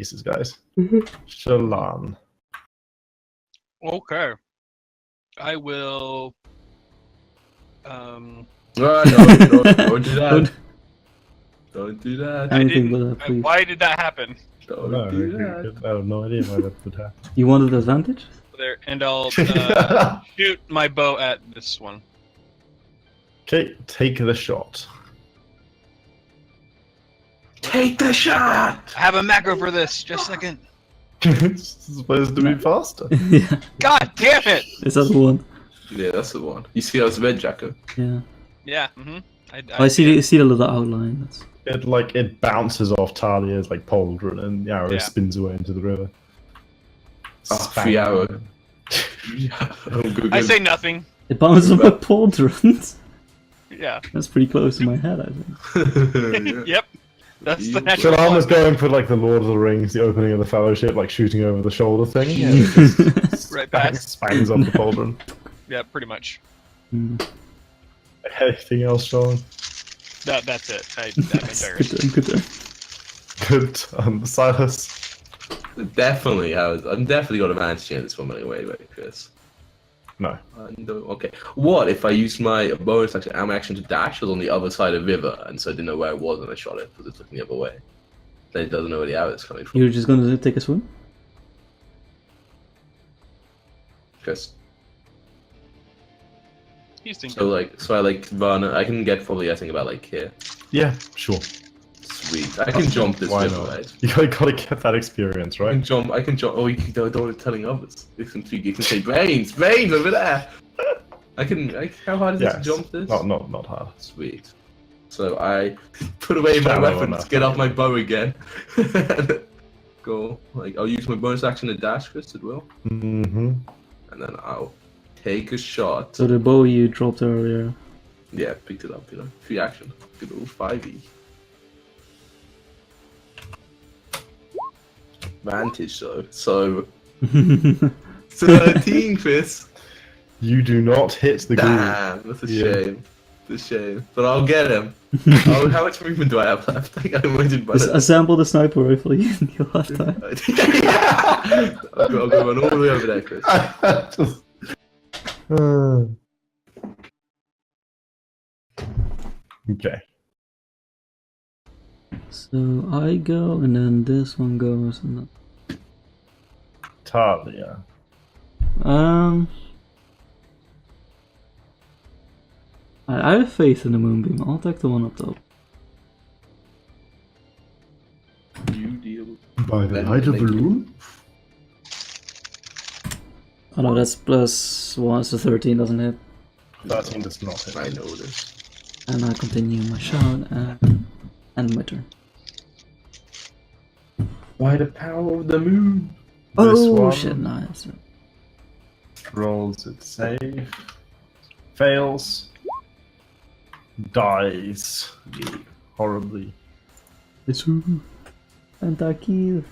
pieces, guys. Shallan. Okay. I will. No, don't do that. Don't do that. Anything but that, please. Why did that happen? Don't do that. I have no idea why that would happen. You wanted advantage? There, and I'll shoot my bow at this one. Okay, take the shot. Take the shot! I have a macro for this. Just a second. It's supposed to be faster. Yeah. God damn it! Is that the one? Yeah, that's the one. You see how it's red, Jacko? Yeah. Yeah. I see the little outline. That's... It bounces off Talia's like pauldron and the arrow Yeah. spins away into the river. Oh, free arrow. Yeah. I say nothing. It bounces on my pauldrons. Yeah. That's pretty close to my head, I think. Yep. That's the natural. Shallan was going for like the Lord of the Rings, the opening of the Fellowship, like shooting over the shoulder thing. Yeah, it just Right past. Spangs off the pauldron. Yeah, pretty much. Anything else, Sean? That's it. Nice. Good turn. Good. Silas. Definitely, I'm definitely got advantage in this one anyway, right, Chris? No. Okay. What if I used my bonus action, action to dash? It was on the other side of the river, and so I didn't know where it was when I shot it because it's looking the other way. Then it doesn't know where the arrow is coming from. You're just gonna take a swim? Chris. He's thinking. So I run. I can get probably I think about like here. Yeah, sure. Sweet. I can jump this Why river, not? right? You gotta get that experience, I right? can jump. Oh, you can don't telling others. You can say brains over there. How hard is it to jump this? Not hard. Sweet. So I put away my Shallow weapons, enough. get off my bow again. Go. I'll use my bonus action to dash, Chris, as well. Mm-hmm. And then I'll take a shot. So the bow you dropped earlier. Yeah, picked it up, free action. Good old 5e. Vantage, so 13, Chris. You do not hit the ghoul. Damn, that's a shame. It's a shame. But I'll get him. How much movement do I have left? I think I moved by Just assemble the sniper rifle you you'll have time. I'll go run all the way over there, Chris. Okay. So I go, and then this one goes, and then... Talia. I have faith in the moonbeam. I'll take the one up top. You deal. By the light of the moon? Oh no, that's +1, so 13 doesn't hit. 13 does not hit. I know this. And I continue my shot, and my turn. By the power of the moon. This Oh one shit, nice. rolls its save. Fails. Dies. Horribly. It's anti-kill.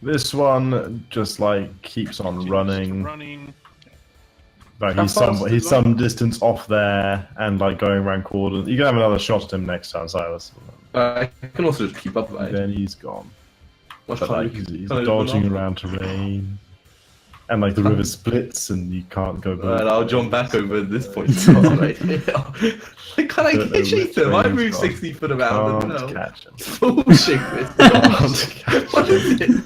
This one just like keeps on running. Like How he's fast some is he's it some distance off there and like going around corners. You can have another shot at him next time, Silas. I can also just keep up, right? Then he's gone. What But like he's can I do dodging now? around terrain. And like the river splits and you can't go back. Right, I'll jump back over at this point. Right here. Can I Don't know chase which him? way I he's moved gone. 60 foot around and Can't no. catch him. Bullshit, Chris. Can't catch What is him. it?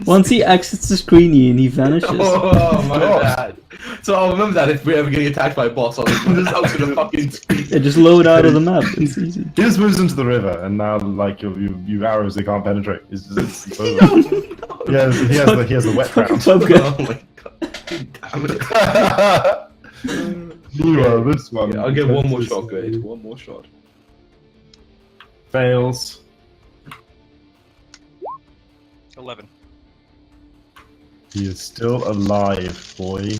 Once he exits the screen, he vanishes. Oh my bad. So I'll remember that if we're ever getting attacked by a boss, I'll just gonna fucking scream. Yeah, just load out of the map. It's easy. He just moves into the river and now like you arrows they can't penetrate. It's over. He has the wet ground. Oh my god. Damn it. Meanwhile, this one. Yeah, I'll get one more shot, great. One more shot. Fails. 11. He is still alive, boy.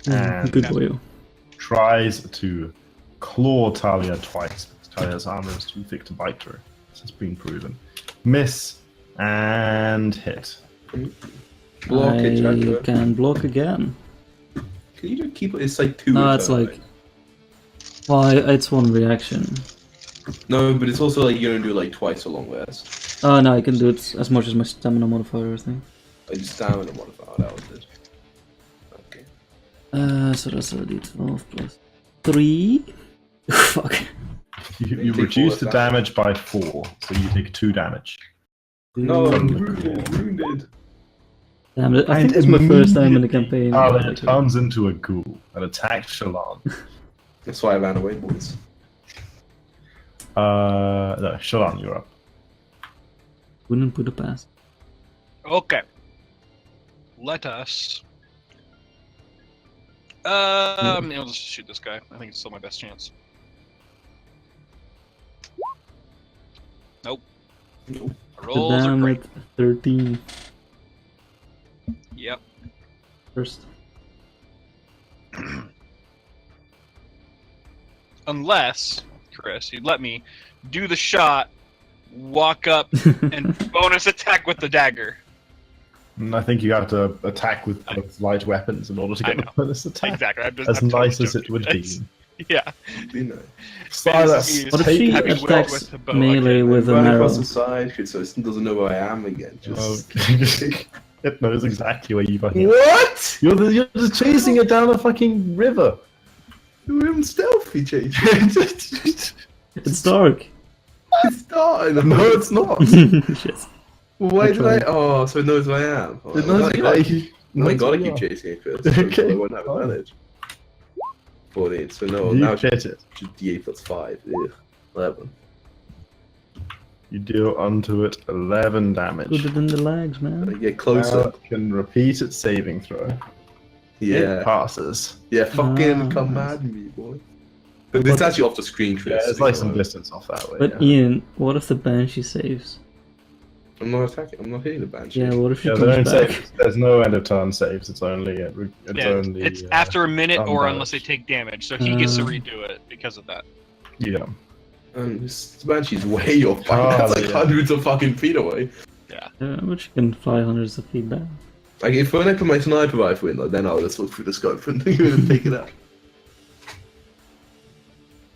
And Good boy. tries to claw Talia twice. Talia's armor is too thick to bite through. This has been proven. Miss and hit. Block it, I Jacko. can block again. Can you just keep it? It's like 2 No, a it's turn, like... right? Well, it's one reaction. No, but it's also like you're gonna do like twice a long rest. Oh no, I can do it as much as my stamina modifier, I think. I just stamina modifier. That was it. Okay. So that's a d12 plus 3. Fuck. You take reduce four the of damage by 4, so you take 2 damage. No, I'm Ooh. wounded. Damn it, I think it's my first time in the campaign. Talia turns into a ghoul and attacks Shallan. That's why I ran away, boys. No, Shallan, you're up. Wouldn't put it past. Okay. Let us. I'll just shoot this guy. I think it's still my best chance. Nope. Nope. Rolls are Damn great. it, 13 Yep. first. Unless, Chris, you'd let me do the shot, walk up, and bonus attack with the dagger. And I think you have to attack with light weapons in order to I get the know. bonus attack. Exactly. As I'm nice totally as it joking. would be. It's- Yeah. You know. Silas, What What if take she it. having worked attacks with the bow melee again. with a Run arrow? across the side, so it doesn't know where I am again. Just... Okay. It knows exactly where you fucking are. What? You're just chasing it down a fucking river. You're even stealthy, Chase. It's dark. It's not. No, it's not. Shit. Well, why Which did one? I? Oh, so it knows who I am. Oh, It knows I you. gotta, You- I knows gotta who you keep are. chasing it first. Okay. So I won't have advantage. 14. So no, You now get it's it. just D8 plus 5. Ugh. 11. You deal unto it 11 damage. Put it in the legs, I man. get Now closer. it can repeat its saving throw. Yeah. It passes. Yeah, fucking Ah, come nice. mad me, boy. But this is actually off the screen, Chris. Yeah, it's like some distance off that way. But yeah. Ian, what if the banshee saves? I'm not attacking. I'm not hitting the banshee. Yeah, what if she Yeah, they don't comes back? save. There's no end of turn saves. It's only it's Yeah, only it's after a minute or undamaged. unless they take damage. So he gets to Uh. redo it because of that. Yeah. And this banshee's way off. That's like yeah. hundreds of fucking feet away. Yeah, but she can fly hundreds of feet back. Like if when I put my sniper rifle in, like, then I'll just look through the scope and take it out.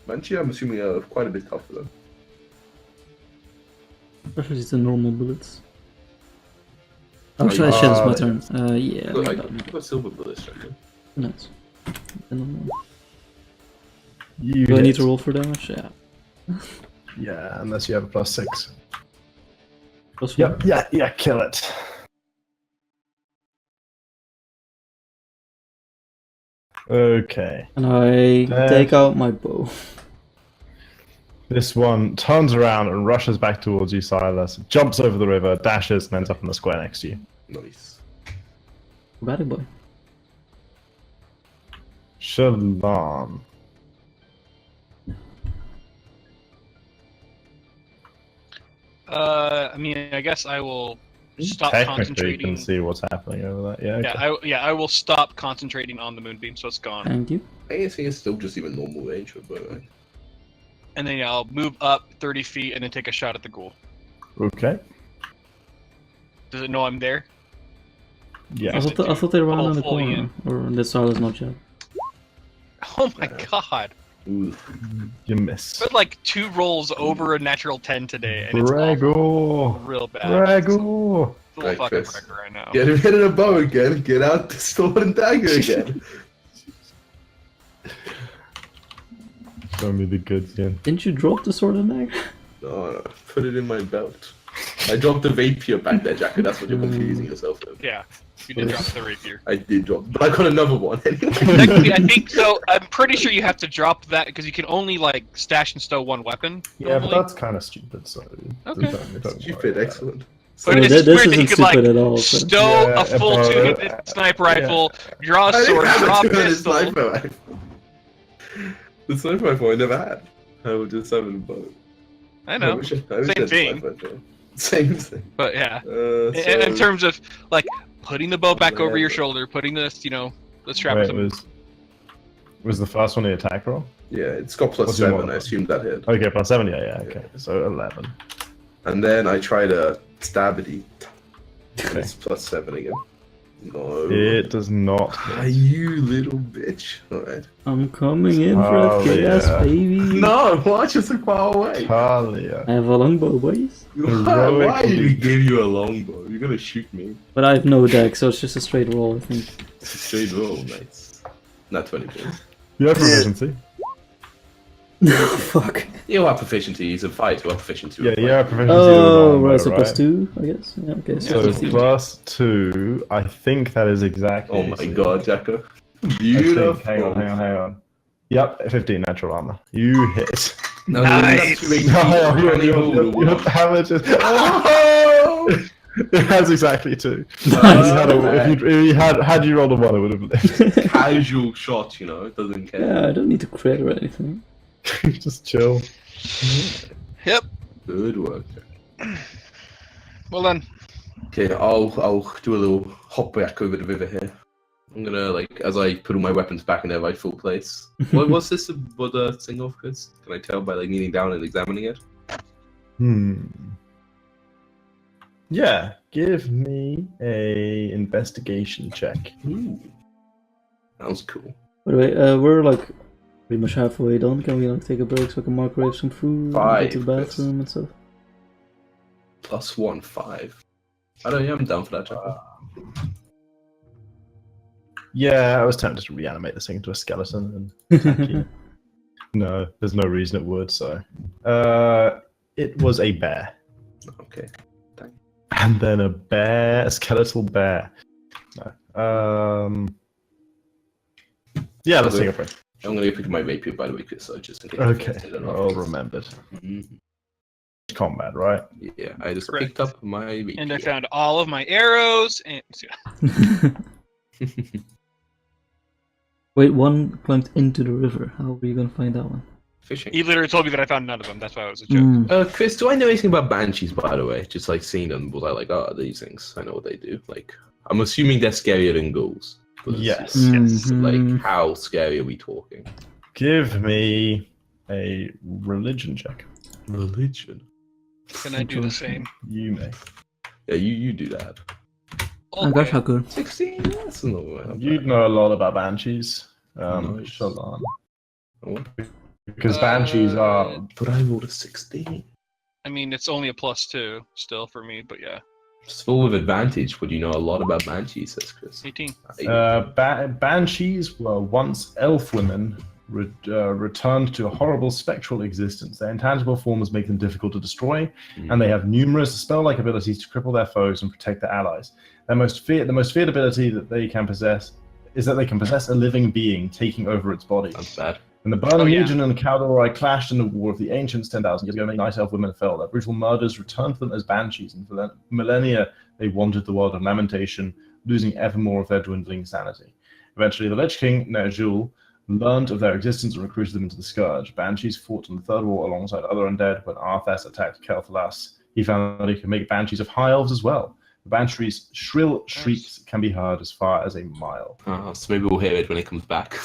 Banshee, I'm assuming are quite a bit tougher though. Especially it's the normal bullets. Oh, shit, it's my turn. Yeah. Look, like like, you've got silver bullets, right? nice. Then You do I hit. need to roll for damage? Yeah. Yeah, unless you have a +6. Plus 4. Yep. Yeah. Kill it. Okay. And I take out my bow. This one turns around and rushes back towards you, Silas. Jumps over the river, dashes, and ends up in the square next to you. Nice. Bad boy. Shallan. I mean, I guess I will stop Technically, you concentrating. can see what's happening over there. Yeah. Okay. I will stop concentrating on the moonbeam, so it's gone. Thank you. I guess it's still just even normal range for bow, right? And then I'll move up 30 feet and then take a shot at the ghoul. Okay. Does it know I'm there? Yeah. I thought they ran Oh, on the fully corner. Or the Silas not yet. Oh my Yeah. god. Ooh. You miss. But like 2 rolls over a natural 10 today, and it's Gregor. awful. Real bad. Gregor. It's a little Right, fucking Chris. Gregor right now. Get him hitting a bow again. Get out the sword and dagger again. Show me the goods, Ian. Didn't you drop the sword and dagger? No, put it in my belt. I dropped the rapier back there, Jacker. That's what you're confusing yourself with. Yeah, you did drop the rapier. I did drop, but I got another one anyway. Technically, I think so. I'm pretty sure you have to drop that because you can only like stash and stow one weapon. Yeah, but normally. that's kind of stupid. So Okay. don't worry Stupid, about excellent. But No, it's this just weird that you isn't could like stupid at all, but- stow Yeah, a full but- 2-handed sniper rifle, draw a I didn't sword, have draw a a two-handed pistol. sniper rifle. The sniper rifle I never had. I would just have a bow. I know, wish I Same had thing. sniper rifle. Same thing. but yeah. So, In terms of like putting the bow back over your Whatever. shoulder, putting the the strap. Wait, to was the first one the attack roll? yeah, it's got What's your +7. one? I assume that hit. Okay, +7. Yeah. Okay, so 11. And then I try to stab it. And Okay. it's +7 again. No. It does not. Ah, you little bitch. Alright. I'm coming in for Oh, FKS, yeah. baby. No, why just so far away? Talia. I have a longbow, boys. Why did we give you a longbow? You're gonna shoot me. But I have no deck, so it's just a straight roll, I think. It's a straight roll, nice. Not 20 points. You have proficiency. No, fuck. You have proficiency, he's a fight, you have proficiency. Yeah, you have proficiency. Oh, with right, so longbow, plus 2, I guess. Yeah, okay. So 15. plus 2, I think that is exactly. Oh my god, Jacko. I think- Beautiful. Hang on. Yep, 15 natural armor. You hit. No, Nice. that's No, your your damage is. Oh! It has exactly 2. Nice. If you had you rolled a 1, it would have lived. Casual shot, you know, it doesn't care. Yeah, I don't need to crit or anything. Just chill. Yep. Good work. Well then. Okay, I'll do a little hop back over the river here. I'm gonna, like, as I put all my weapons back in their rightful place. What's this? What the thing of, Chris? Can I tell by, like, kneeling down and examining it? Yeah, give me a investigation check. Ooh. Sounds cool. By the way, we're like pretty much halfway done. Can we like take a break so I can microwave some food, go to the bathroom and stuff? +1, 5. I don't know, I'm down for that, Jacko. Yeah, I was tempted to reanimate this thing into a skeleton and attack you. No, there's no reason it would, so. It was a bear. Okay. And then a skeletal bear. No. Yeah, let's take a break. I'm gonna go pick up my rapier, by the way, Chris, so just in case. Okay, all remembered. Mhm. Combat, right? Yeah, I just Correct. picked up my rapier. And I found all of my arrows and Wait, one climbed into the river. How are you gonna find that one? Fishing. he literally told me that I found none of them. That's why it was a joke. Chris, do I know anything about banshees, by the way? Just like seeing them, was I like, oh, these things, I know what they do. Like, I'm assuming they're scarier than ghouls. Yes. Yes. Like, how scary are we talking? Give me a religion check. Religion. Can I do the same? You may. Yeah, you do that. Oh gosh, how good. 16? That's not bad. You'd know a lot about banshees. Nice. Shalon. Oh, Because banshees are. but I rolled a 16. I mean, it's only a +2 still for me, but yeah, Full with advantage. Would you know a lot about banshees, says Chris? 18. Banshees were once elf women returned to a horrible spectral existence. Their intangible forms make them difficult to destroy, and they have numerous spell-like abilities to cripple their foes and protect their allies. The most feared ability that they can possess is that they can possess a living being, taking over its body. That's bad. When the Burning yeah. Legion and Caldoroi clashed in the War of the Ancients 10,000 years ago, many night elf women fell. Their brutal murders returned to them as banshees, and for millennia they wandered the world of lamentation, losing ever more of their dwindling sanity. Eventually, the Lich King, Ner'zhul, learned of their existence and recruited them into the Scourge. Banshees fought in the Third War alongside other undead. When Arthas attacked Kel'Thas, he found that he could make banshees of high elves as well. The banshees' shrill shrieks can be heard as far as a mile. So maybe we'll hear it when it comes back.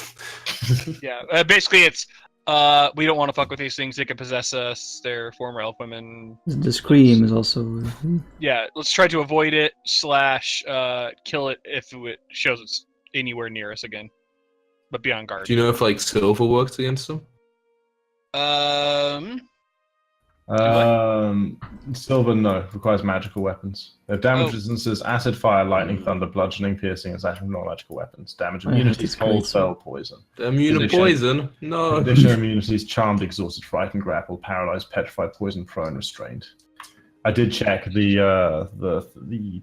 Yeah, basically it's we don't want to fuck with these things. They can possess us. They're former elf women. The scream is also. Yeah, let's try to avoid it / kill it if it shows it's anywhere near us again. But be on guard. Do you know if like silver works against them? Silver, no. Requires magical weapons. They have damage resistances, acid, fire, lightning, thunder, bludgeoning, piercing, and slashing non-magical weapons. Damage immunities, cold, spell, poison. They're immune to Addition- poison? No. Additional immunities, charmed, exhausted, frightened, grappled, paralyzed, petrified, poisoned, prone, restrained. I did check the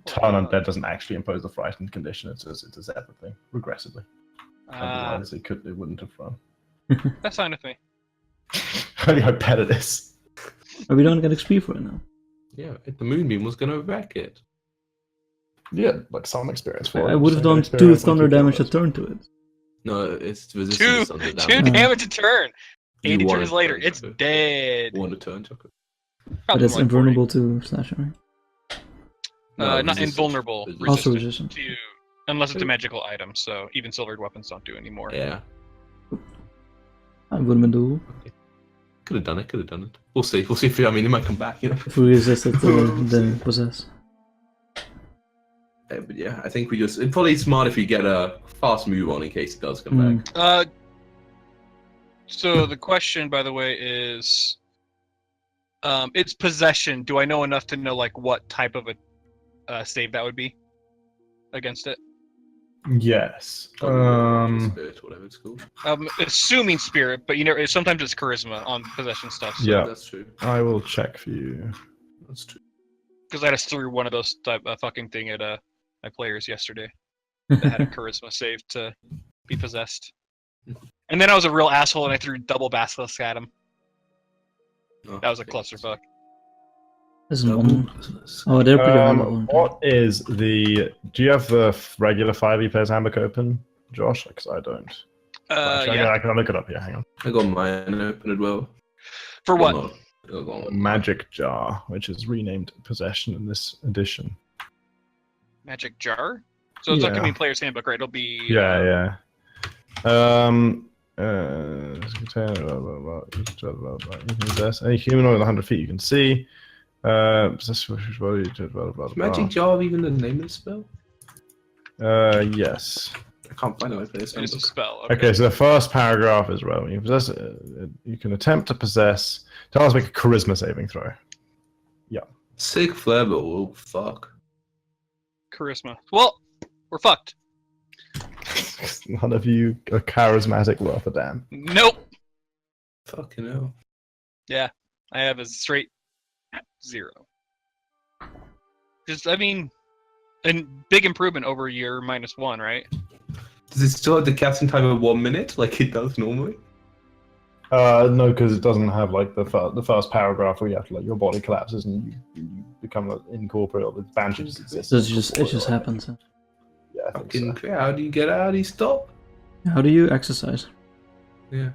turn undead doesn't actually impose the frightened condition. It does everything regressively. Otherwise, it wouldn't have run. That's fine with me. I bet it is. Are we don't get XP for it now? Yeah, the moonbeam was gonna wreck it. Yeah, like some experience for it. I would have So done experience 2 thunder and keep damage a it. turn to it. No, it's resistance to Two damage. damage a turn. You 80 want turns it, later, don't it's you? dead. Want a turn, Choco? But Probably it's like invulnerable to slashing, right? 40. No, Not resistant. invulnerable. Resistant. Also Resistant resistant. to, unless it's a magical item. So even silvered weapons don't do anymore. Yeah. I would have been Could have done it. We'll see if it might come back, you know. if we resisted the possess. But yeah, I think it's probably smart if you get a fast move on in case it does come back. So the question, by the way, is, it's possession. Do I know enough to know like what type of a save that would be against it? Yes. Spirit, whatever it's called. Assuming spirit, but sometimes it's charisma on possession stuff. So. Yeah, that's true. I will check for you. That's true. Because I just threw one of those type fucking thing at my players yesterday. That had a charisma save to be possessed. And then I was a real asshole and I threw double basilisk at him. That was a clusterfuck. Isn't one? Oh, they're pretty hard that one. What is the? Do you have the regular 5e player's handbook open, Josh? Because I don't. Yeah. I can look it up here. Hang on. I got mine open as well. For what? Magic jar, which is renamed possession in this edition. Magic jar? So it's not gonna be player's handbook, right? It'll be. Yeah. You can possess any humanoid within 100 feet you can see. Magic jar even the name of the spell? Yes. I can't find it. It's a spell. Okay, so the first paragraph is when you possess, you can attempt to possess. Tell us to make a charisma saving throw. Yeah. Sick flavor. Oh fuck. Charisma. Well, we're fucked. None of you are charismatic worth a damn. Nope. Fucking hell. Yeah, I have a straight 0. Just, I mean, a big improvement over your -1, right? Does it still have the casting time of 1 minute like it does normally? No, because it doesn't have like the first paragraph where you have to like your body collapses and you become like, incorporeal. The banshees exist. So it just happens. Huh? Yeah, I think so. How do you get out? How do you stop? How do you exercise? Yeah.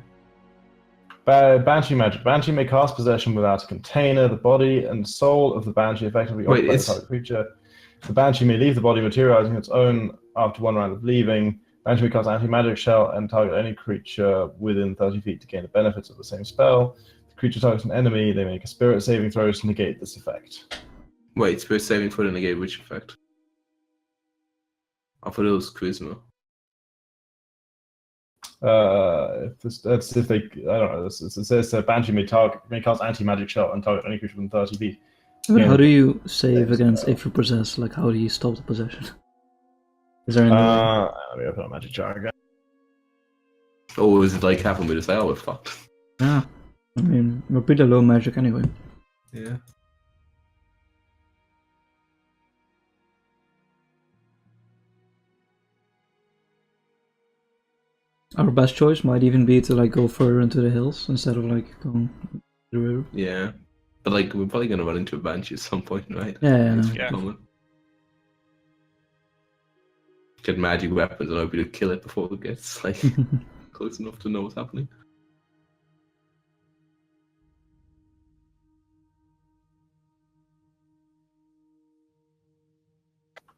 Banshee magic. Banshee may cast possession without a container. The body and soul of the Banshee effectively occupy the target creature. The Banshee may leave the body materializing its own after 1 round of leaving. Banshee may cast anti-magic shell and target any creature within 30 feet to gain the benefits of the same spell. If the creature targets an enemy, they make a spirit saving throw to negate this effect. Wait, spirit saving throw to negate which effect? I thought it was charisma. If they, I don't know. It says Banshee may cast anti-magic shell and target any creature within 30 feet. But how do you save against if you possess? Like, how do you stop the possession? Is there any? Let me open up magic jar again. Or is it like happen with this? We're fucked. Yeah, I mean, we're pretty low magic anyway. Yeah. Our best choice might even be to like go further into the hills instead of like going to the river. Yeah, but like we're probably gonna run into a banshee at some point, right? Yeah. Get magic weapons and hope to kill it before it gets like close enough to know what's happening.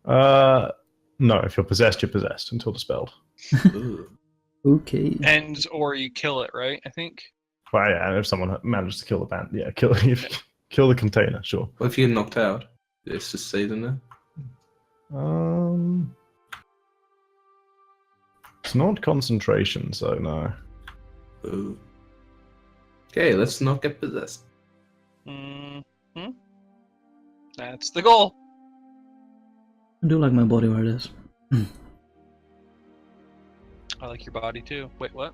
No, if you're possessed, you're possessed until dispelled. Okay. And or you kill it, right? I think. Well, yeah, if someone manages to kill the band, yeah, kill the container, sure. What if you get knocked out? It's just stays in there. It's not concentration, so no. Ooh. Okay, let's not get possessed. That's the goal. I do like my body where it is. I like your body too. Wait, what?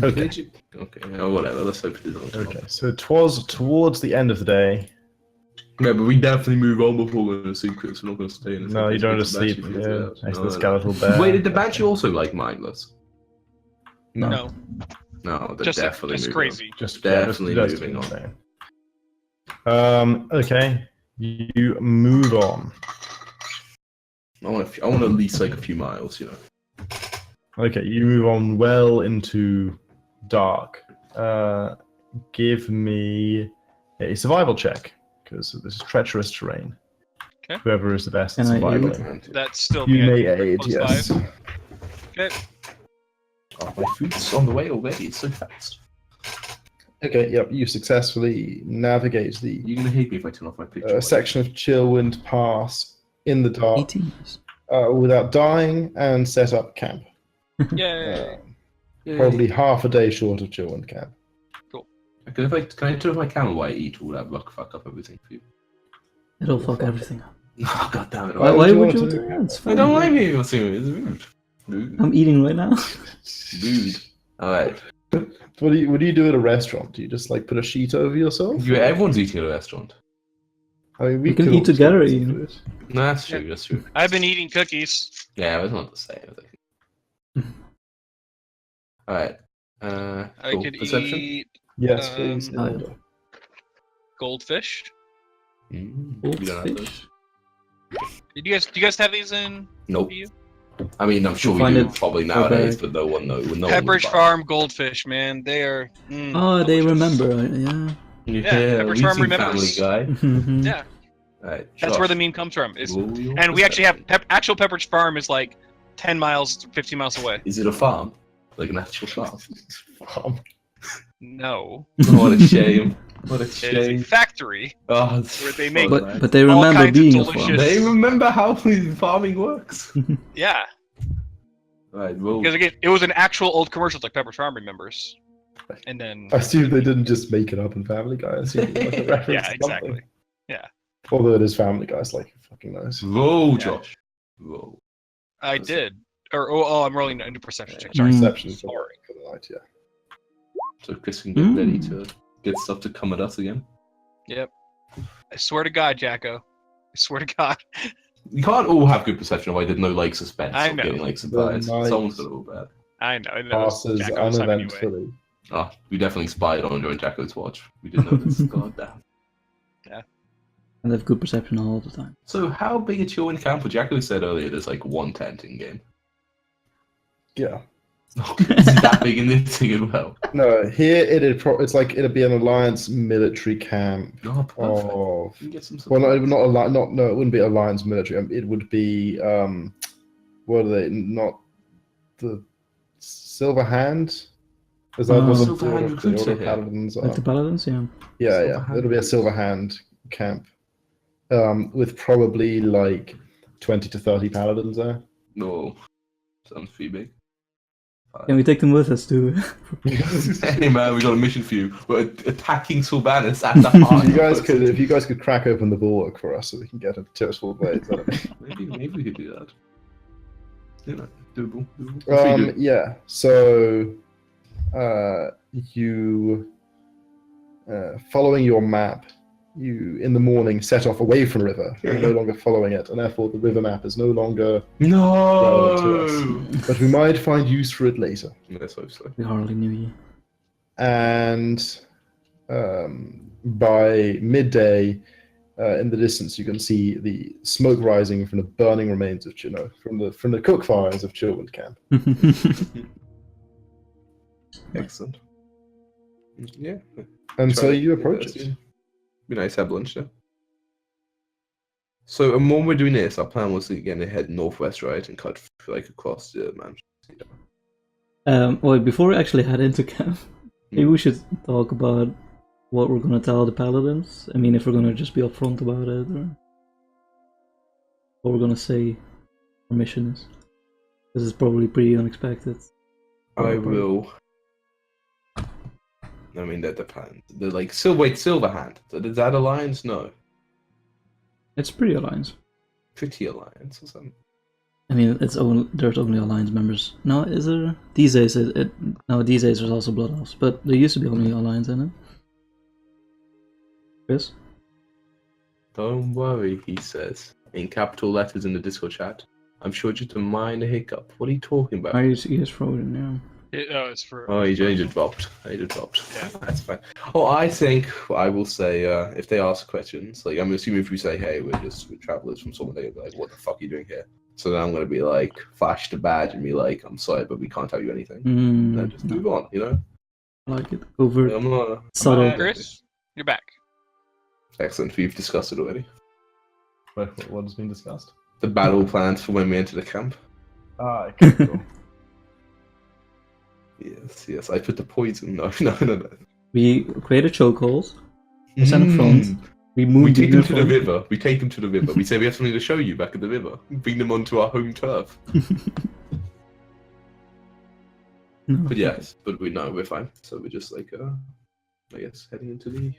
Okay. Okay, oh, whatever. Let's hope it doesn't. Okay, so it was towards the end of the day. Yeah, but we definitely move on before we're going to sleep because we're not going to stay in. No, you don't have to sleep. Yeah, next to the skeletal bear. Wait, did the banshee also like mindless? No. No, they're Just definitely crazy. Just definitely just moving on. Okay, you move on. I want at least like a few miles, you know. Okay, you move on well into dark. Give me a survival check, because this is treacherous terrain. Okay. Whoever is the best at Can I surviving. That's still You me, may I think, aid, yes. +5. Okay. Oh, my food's on the way already. It's so fast. Okay, yep, you successfully navigate the You're gonna hate me if I turn off my picture. section of Chillwind Pass in the dark 18. without dying and set up camp. Yay! Probably half a day short of Chillwind Camp. Can I turn off my camera while I eat? Will that fuck up everything for you? It'll fuck everything up. Oh, God damn it. Why would would you you want do to- that? It's I fine. don't like me. It's rude. Rude. I'm eating right now. Rude. Alright. What do you do at a restaurant? Do you just like put a sheet over yourself? Everyone's eating at a restaurant. I mean, We can could eat all together, get some Ian. food. No, that's true. That's true. I've been eating cookies. Yeah, it's not the same. Alright. I Cool. could Perception? eat Yes, please. in Oh, yeah. order. goldfish. We don't have those. Goldfish. Do you guys have these in? Nope. You? I mean, I'm sure we Find do it probably for nowadays, bag. but no one knows. No Pepperidge one Farm goldfish, man. They are. Oh, they delicious. remember. Yeah. Yeah, Pepperidge we've Farm seen remembers. Family Guy. Mhm. Yeah, Alright, that's where the Josh, meme comes from. roll your And we actually have perception. actual Pepperidge Farm is like 10 miles, 15 miles away. Is it a farm? Like an actual farm? No, What a shame. What a it is a shame. factory. Oh, Where they make- But they All remember kinds of being a delicious- farm. They remember how farming works. Yeah, Right, roll. because again, it was an actual old commercial like Pepperidge Farm remembers. And then I assume they didn't just make it up in Family Guy. I assume it was like a reference yeah, to exactly. something. Yeah. Although it is Family Guy, it's like fucking nice. Roll, Yeah. Josh. Roll. I did. Or I'm rolling into perception check. Sorry. Mm. Perception for Sorry. the night, yeah. So Chris can get ready to get stuff to come at us again. Yep. I swear to God, Jacko. I swear to God. You can't all have good perception if I did no like suspense I or know. getting like surprised. night Someone's gonna roll bad. I know. Passes Jacko's time anyway. uneventfully. Ah, we definitely spied on during Jacko's watch. We didn't know this. God damn. And they have good perception all the time. So how big is your in camp? Well, Jacko said earlier there's like one tent in game. Yeah. Is it that big in this thing as well? No, here it's like it'd be an Alliance military camp Oh, perfect. of. You can get some Well, supplies. no, it wouldn't be Alliance military. It would be what are they? Not the Silver Hand. Is that Oh, what the Silver Hand Order of recruits are the here. Paladins are? Like the paladins, yeah. Yeah, Silver yeah. Hand It'll be a recruits. Silver Hand camp, with probably like 20 to 30 paladins there. No. Sounds pretty big. Can we take them with us too? Hey man, we got a mission for you. We're attacking Sylvanas at the heart. If you guys could crack open the bulwark for us so we can get a Tearsful Blades. Maybe we could do that. You know, doable. What do you do? Yeah. So you following your map, you in the morning set off away from the river. You're no longer following it, and therefore the river map is no longer relevant to No. us. But we might find use for it later. Let's hope so. We hardly knew you. And by midday, in the distance, you can see the smoke rising from the burning remains of from the cook fires of Chillwind Camp. Excellent. Yeah. And so Try you to approach get that it. soon. Be nice to have lunch there. So, and when we're doing this, our plan was to again head northwest, right, and cut like across the Manchester. Wait, before we actually head into camp, maybe we should talk about what we're gonna tell the paladins. I mean, if we're gonna just be upfront about it, or what we're gonna say our mission is. Because it's probably pretty unexpected. I will. I mean, that depends. They're like Silver Hand. Is that alliance? No, It's pretty alliance. Pretty Alliance or something. I mean, there's only alliance members. No, is there? These days, no, these days there's also Blood Elves, but there used to be only alliance in it. Chris? Don't worry, he says in capital letters in the Discord chat. I'm sure just a minor hiccup. What are you talking about? He is frozen, yeah. It's for. Oh, he just dropped. He just dropped. Yeah. That's fine. Oh, I think I will say if they ask questions, like I'm assuming if we say, "Hey, we're travelers from somewhere," they'll be like, "What the fuck are you doing here?" So then I'm gonna be like, flash the badge and be like, "I'm sorry, but we can't tell you anything." Then just move on, you know. I like it. Over I'm not. subtle. Chris, you're back. Excellent. We've discussed it already. What has been discussed? The battle plans for when we enter the camp. Ah, okay, cool. Yes. I put the poison. No. We create a chokehold. We stand in front. We move. We take them to the front. river. We take them to the river. We say we have something to show you back at the river. Bring them onto our home turf. No. But yes, we're fine. So we're just like, I guess heading into the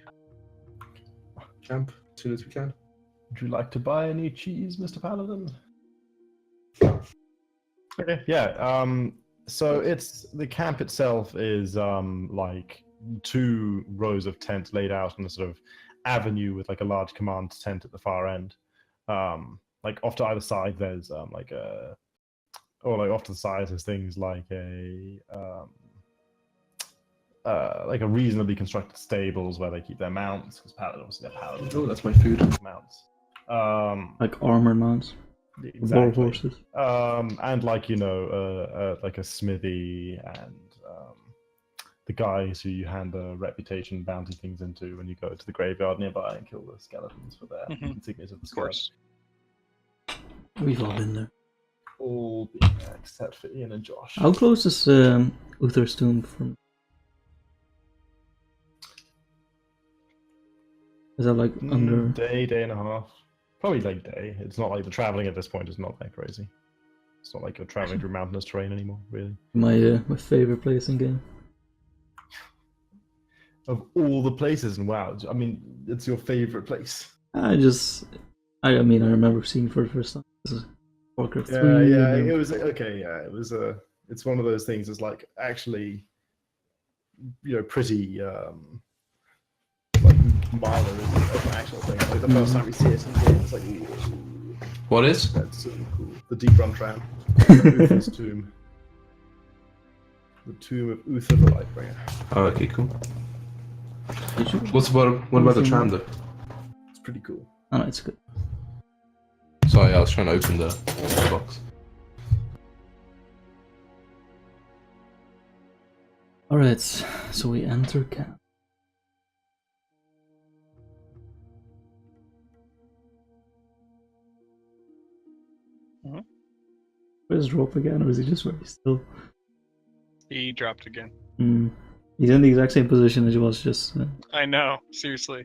camp as soon as we can. Would you like to buy any cheese, Mr. Paladin? Okay, yeah. So the camp itself is like 2 rows of tents laid out on a sort of avenue with like a large command tent at the far end. Like off to either side, there's off to the side there's things like a reasonably constructed stables where they keep their mounts, because paladins, they're paladins. Oh, that's my food. Mounts. Like armor mounts. Exactly. War horses. And like like a smithy and the guys who you hand the reputation bounty things into when you go to the graveyard nearby and kill the skeletons for their insignias of the Of course. We've all been there. All being there except for Ian and Josh. How close is Uther's tomb from? Is that like under? Day and a half. Probably like day. It's not like the traveling at this point is not that crazy. It's not like you're traveling through mountainous terrain anymore, really. My favorite place in game. Of all the places in WoW, I mean, it's your favorite place. I mean, I remember seeing for the first time. This is Warcraft 3. Yeah, it was okay. Yeah, it was it's one of those things. It's like actually, pretty like milder of an actual thing. Like the first time we see it in game, it's like, ooh, What is? that's so cool. The Deep Run Tram, Uther's tomb, the tomb of Uther the Lightbringer. Oh, okay, cool. What about the tram though? It's pretty cool. Oh, no, it's good. Sorry, I was trying to open the box. Alright, so we enter camp. Where's Rope again, or is he just very still? He dropped again. He's in the exact same position as he was just. I know, seriously.